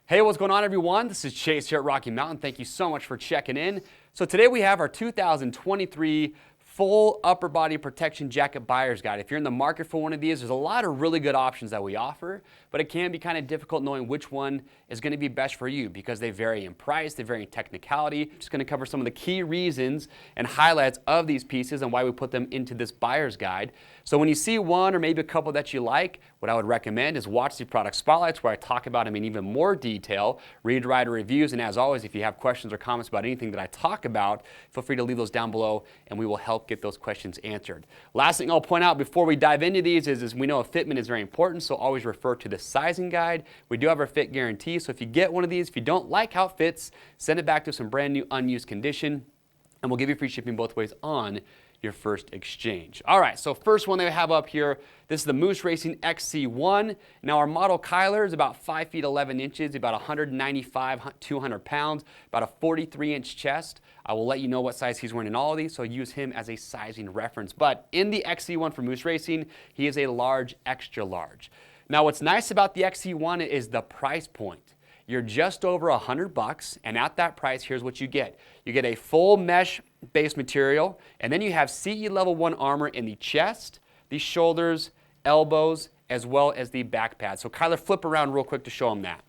Hey, what's going on, everyone? This is Chase here at Rocky Mountain. Thank you so much for checking in. So today we have our 2023 full upper body protection jacket buyer's guide. If you're in the market for one of these, there's a lot of really good options that we offer, but it can be kind of difficult knowing which one is going to be best for you because they vary in price, they vary in technicality. I'm just going to cover some of the key reasons and highlights of these pieces and why we put them into this buyer's guide. So when you see one or maybe a couple that you like, what I would recommend is watch the product spotlights where I talk about them in even more detail, read rider reviews, and as always, if you have questions or comments about anything that I talk about, feel free to leave those down below and we will help get those questions answered. Last thing I'll point out before we dive into these is we know a fitment is very important, so always refer to the sizing guide. We do have our fit guarantee, so if you get one of these, if you don't like how it fits, send it back to some brand new unused condition, and we'll give you free shipping both ways on your first exchange. All right, so first one that we have up here, this is the Moose Racing XC1. Now our model Kyler is about 5 feet 11 inches, about 195, 200 pounds, about a 43-inch chest. I will let you know what size he's wearing in all of these, so use him as a sizing reference. But in the XC1 for Moose Racing, he is a large, extra large. Now what's nice about the XC1 is the price point. You're just over $100, and at that price, here's what you get. You get a full mesh base material, and then you have CE level 1 armor in the chest, the shoulders, elbows, as well as the back pad. So Kyler, flip around real quick to show them that.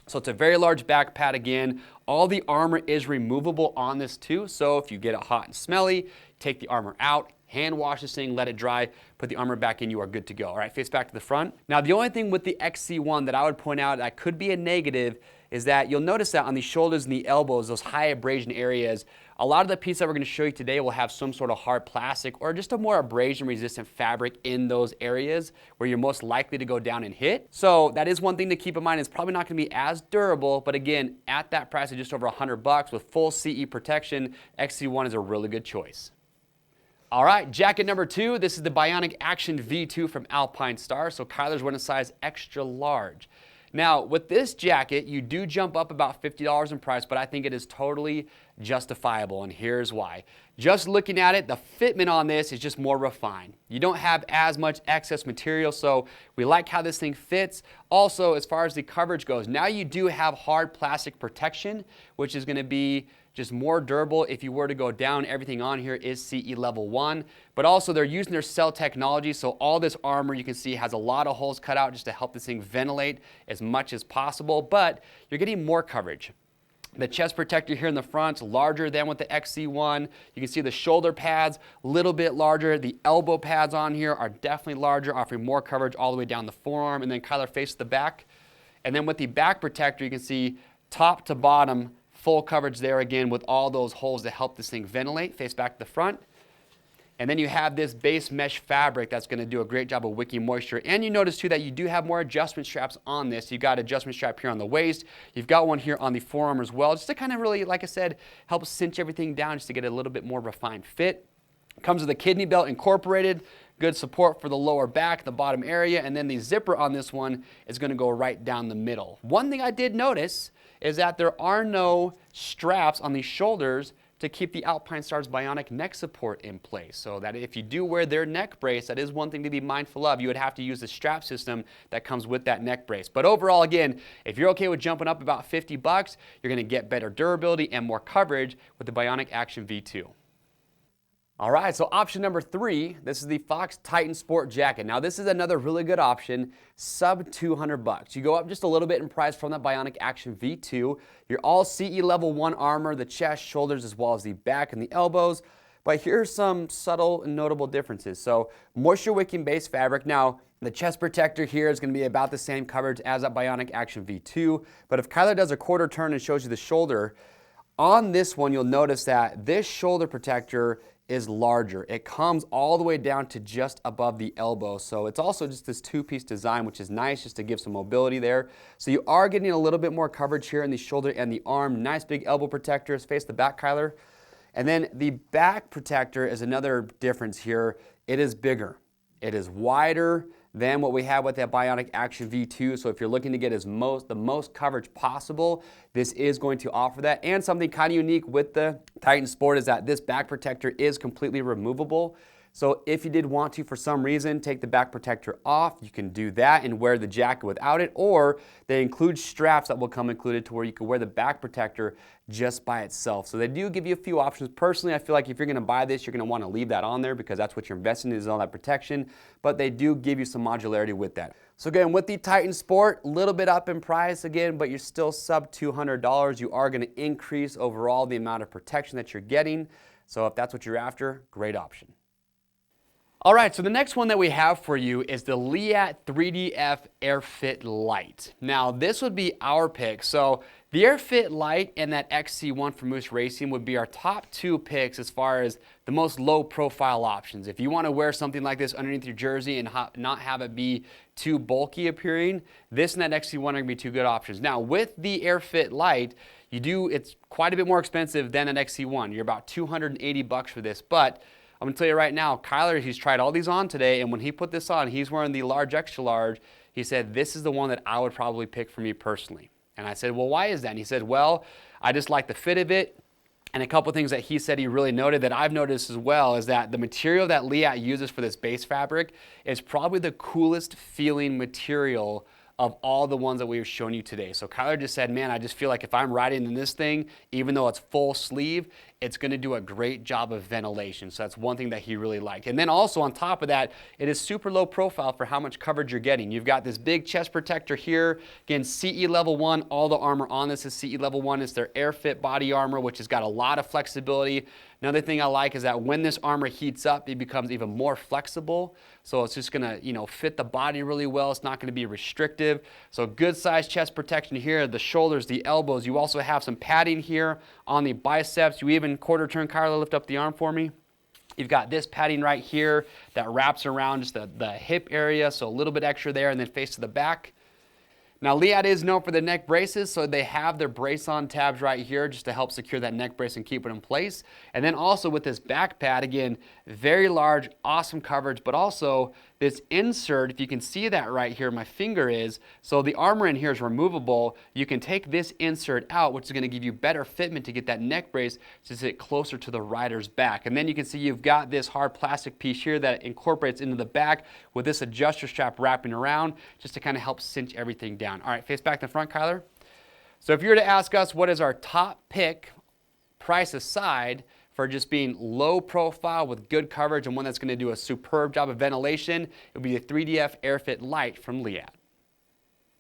So it's a very large back pad again. All the armor is removable on this too, so if you get it hot and smelly, take the armor out, hand wash this thing, let it dry, put the armor back in, you are good to go. All right, face back to the front. Now, the only thing with the XC1 that I would point out that could be a negative is that you'll notice that on the shoulders and the elbows, those high abrasion areas, a lot of the pieces that we're going to show you today will have some sort of hard plastic or just a more abrasion-resistant fabric in those areas where you're most likely to go down and hit. So that is one thing to keep in mind. It's probably not going to be as durable, but again, at that price of just over $100 with full CE protection, XC1 is a really good choice. All right, jacket number 2, this is the Bionic Action V2 from Alpinestars. So Kyler's wearing a size extra large. Now, with this jacket, you do jump up about $50 in price, but I think it is totally justifiable, and here's why. Just looking at it, the fitment on this is just more refined. You don't have as much excess material, so we like how this thing fits. Also, as far as the coverage goes, now you do have hard plastic protection, which is going to be just more durable if you were to go down. Everything on here is CE level 1, but also they're using their cell technology, so all this armor you can see has a lot of holes cut out just to help this thing ventilate as much as possible, but you're getting more coverage. The chest protector here in the front is larger than with the XC1. You can see the shoulder pads a little bit larger. The elbow pads on here are definitely larger, offering more coverage all the way down the forearm, and then Kyler faces the back. And then with the back protector, you can see top to bottom, full coverage there again with all those holes to help this thing ventilate. Face back to the front. And then you have this base mesh fabric that's going to do a great job of wicking moisture. And you notice too that you do have more adjustment straps on this. You've got an adjustment strap here on the waist. You've got one here on the forearm as well, just to kind of really, like I said, help cinch everything down just to get a little bit more refined fit. Comes with a kidney belt incorporated. Good support for the lower back, the bottom area, and then the zipper on this one is going to go right down the middle. One thing I did notice is that there are no straps on the shoulders to keep the Alpinestars Bionic neck support in place. So that if you do wear their neck brace, that is one thing to be mindful of. You would have to use the strap system that comes with that neck brace. But overall, again, if you're okay with jumping up about $50, you're going to get better durability and more coverage with the Bionic Action V2. All right, so option number 3, this is the Fox Titan Sport Jacket. Now this is another really good option, sub $200. You go up just a little bit in price from that Bionic Action V2. You're all CE level 1 armor, the chest, shoulders, as well as the back and the elbows. But here's some subtle and notable differences. So moisture wicking base fabric. Now the chest protector here is going to be about the same coverage as that Bionic Action V2. But if Kyler does a quarter turn and shows you the shoulder, on this one you'll notice that this shoulder protector is larger. It comes all the way down to just above the elbow. So it's also just this 2-piece design, which is nice just to give some mobility there. So you are getting a little bit more coverage here in the shoulder and the arm. Nice big elbow protectors. Face the back, Kyler. And then the back protector is another difference here. It is bigger. It is wider than what we have with that Bionic Action V2. So if you're looking to get the most coverage possible, this is going to offer that. And something kind of unique with the Titan Sport is that this back protector is completely removable. So if you did want to, for some reason, take the back protector off, you can do that and wear the jacket without it, or they include straps that will come included to where you can wear the back protector just by itself. So they do give you a few options. Personally, I feel like if you're gonna buy this, you're gonna wanna leave that on there because that's what you're investing in, is all that protection, but they do give you some modularity with that. So again, with the Titan Sport, a little bit up in price again, but you're still sub $200. You are gonna increase overall the amount of protection that you're getting. So if that's what you're after, great option. All right, so the next one that we have for you is the Leatt 3DF AirFit Lite. Now, this would be our pick. So the AirFit Lite and that XC1 from Moose Racing would be our top two picks as far as the most low profile options. If you want to wear something like this underneath your jersey and not have it be too bulky appearing, this and that XC1 are going to be two good options. Now, with the AirFit Lite, it's quite a bit more expensive than an XC1. You're about $280 for this, but I'm gonna tell you right now, Kyler, he's tried all these on today, and when he put this on, he's wearing the large extra large. He said, this is the one that I would probably pick for me personally. And I said, well, why is that? And he said, well, I just like the fit of it. And a couple things that he said he really noted that I've noticed as well is that the material that Leatt uses for this base fabric is probably the coolest feeling material of all the ones that we've shown you today. So Kyler just said, man, I just feel like if I'm riding in this thing, even though it's full sleeve, it's gonna do a great job of ventilation. So that's one thing that he really liked. And then also on top of that, it is super low profile for how much coverage you're getting. You've got this big chest protector here. Again, CE level 1, all the armor on this is CE level 1. It's their AirFit body armor, which has got a lot of flexibility. Another thing I like is that when this armor heats up, it becomes even more flexible. So it's just gonna, fit the body really well. It's not gonna be restrictive. So good size chest protection here, the shoulders, the elbows. You also have some padding here on the biceps. You even quarter turn, Carla, lift up the arm for me. You've got this padding right here that wraps around just the hip area. So a little bit extra there and then face to the back. Now, Leatt is known for the neck braces, so they have their brace-on tabs right here just to help secure that neck brace and keep it in place. And then also with this back pad, again, very large, awesome coverage, but also this insert, if you can see that right here, my finger is, so the armor in here is removable. You can take this insert out, which is gonna give you better fitment to get that neck brace to sit closer to the rider's back. And then you can see you've got this hard plastic piece here that incorporates into the back with this adjuster strap wrapping around just to kind of help cinch everything down. All right, face back to the front, Kyler. So if you were to ask us what is our top pick, price aside, for just being low profile with good coverage and one that's going to do a superb job of ventilation, it would be the 3DF AirFit Lite from Leatt.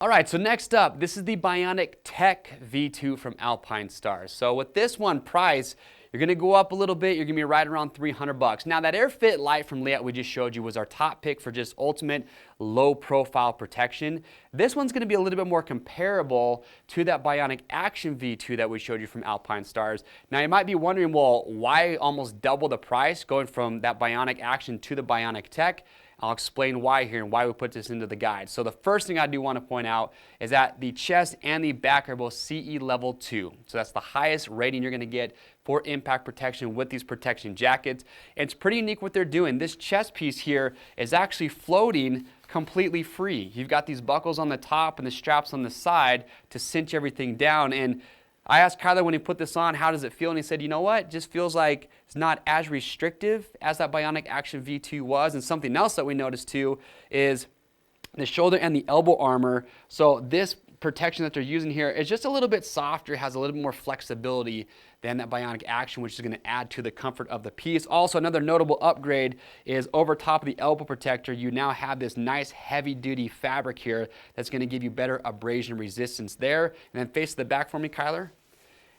All right, so next up, this is the Bionic Tech V2 from Alpinestars. So with this one price, you're gonna go up a little bit. You're gonna be right around $300. Now that AirFit Lite from Leatt we just showed you was our top pick for just ultimate low profile protection. This one's gonna be a little bit more comparable to that Bionic Action V2 that we showed you from Alpinestars. Now you might be wondering, well, why almost double the price going from that Bionic Action to the Bionic Tech? I'll explain why here and why we put this into the guide. So the first thing I do want to point out is that the chest and the back are both CE level 2. So that's the highest rating you're going to get for impact protection with these protection jackets. And it's pretty unique what they're doing. This chest piece here is actually floating completely free. You've got these buckles on the top and the straps on the side to cinch everything down. And I asked Kyler when he put this on, how does it feel? And he said, you know what? It just feels like it's not as restrictive as that Bionic Action V2 was. And something else that we noticed too is the shoulder and the elbow armor. So this protection that they're using here is just a little bit softer, has a little bit more flexibility than that Bionic Action, which is going to add to the comfort of the piece. Also, another notable upgrade is over top of the elbow protector, you now have this nice heavy-duty fabric here that's going to give you better abrasion resistance there. And then face the back for me, Kyler.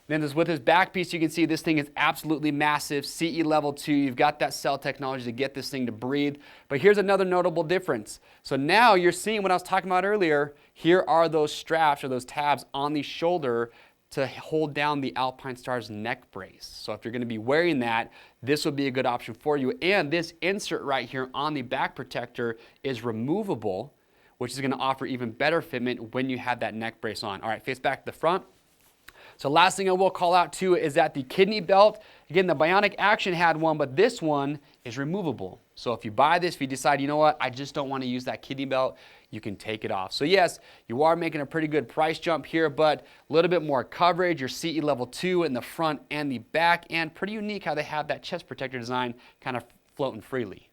Then with this back piece, you can see this thing is absolutely massive, CE level 2. You've got that cell technology to get this thing to breathe. But here's another notable difference. So now you're seeing what I was talking about earlier. Here are those straps or those tabs on the shoulder to hold down the Alpinestars neck brace. So if you're going to be wearing that, this would be a good option for you. And this insert right here on the back protector is removable, which is going to offer even better fitment when you have that neck brace on. All right, face back to the front. So last thing I will call out too is that the kidney belt, again, the Bionic Action had one, but this one is removable. So if you buy this, if you decide, you know what, I just don't want to use that kidney belt, you can take it off. So yes, you are making a pretty good price jump here, but a little bit more coverage, your CE level 2 in the front and the back, and pretty unique how they have that chest protector design kind of floating freely.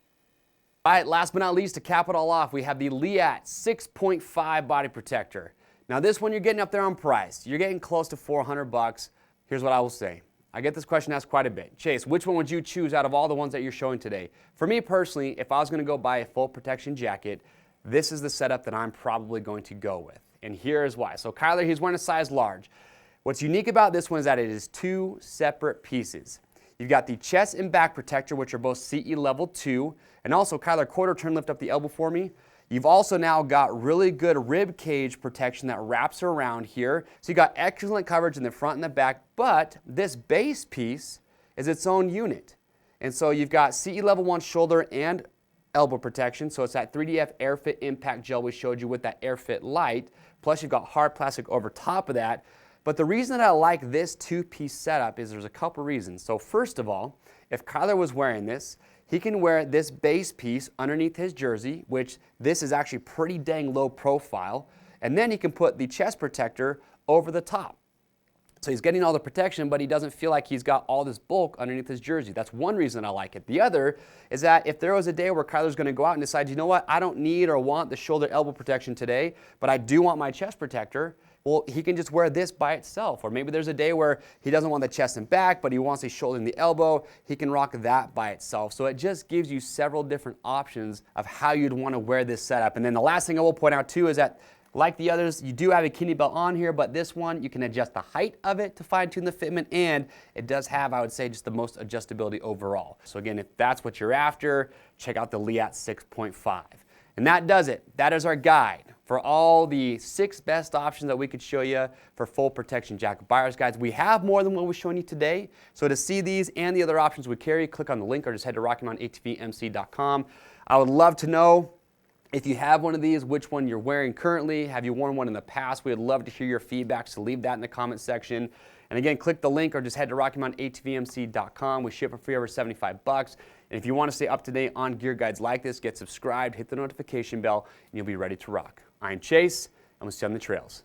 All right, last but not least, to cap it all off, we have the Leatt 6.5 body protector. Now this one, you're getting up there on price. You're getting close to 400 bucks. Here's what I will say. I get this question asked quite a bit. Chase, which one would you choose out of all the ones that you're showing today? For me personally, if I was gonna go buy a full protection jacket, this is the setup that I'm probably going to go with. And here is why. So Kyler, he's wearing a size large. What's unique about this one is that it is two separate pieces. You've got the chest and back protector, which are both CE level 2. And also, Kyler, quarter turn, lift up the elbow for me. You've also now got really good rib cage protection that wraps around here. So you got excellent coverage in the front and the back, but this base piece is its own unit. And so you've got CE level 1 shoulder and elbow protection. So it's that 3DF AirFit impact gel we showed you with that AirFit Lite. Plus you've got hard plastic over top of that. But the reason that I like this two-piece setup is there's a couple reasons. So first of all, if Kyler was wearing this, he can wear this base piece underneath his jersey, which this is actually pretty dang low profile, and then he can put the chest protector over the top. So he's getting all the protection, but he doesn't feel like he's got all this bulk underneath his jersey. That's one reason I like it. The other is that if there was a day where Kyler's gonna go out and decide, you know what, I don't need or want the shoulder elbow protection today, but I do want my chest protector, well, he can just wear this by itself. Or maybe there's a day where he doesn't want the chest and back, but he wants the shoulder and the elbow, he can rock that by itself. So it just gives you several different options of how you'd want to wear this setup. And then the last thing I will point out too is that, like the others, you do have a kidney belt on here, but this one, you can adjust the height of it to fine tune the fitment, and it does have, I would say, just the most adjustability overall. So again, if that's what you're after, check out the Leatt 6.5. And that does it. That is our guide for all the 6 best options that we could show you for full protection jacket buyer's guides. We have more than what we're showing you today. So to see these and the other options we carry, click on the link or just head to RockyMountainATVMC.com. I would love to know if you have one of these, which one you're wearing currently. Have you worn one in the past? We would love to hear your feedback, so leave that in the comment section. And again, click the link or just head to RockyMountainATVMC.com. We ship for free over 75 bucks. And if you want to stay up to date on gear guides like this, get subscribed, hit the notification bell, and you'll be ready to rock. I'm Chase, and we'll see you on the trails.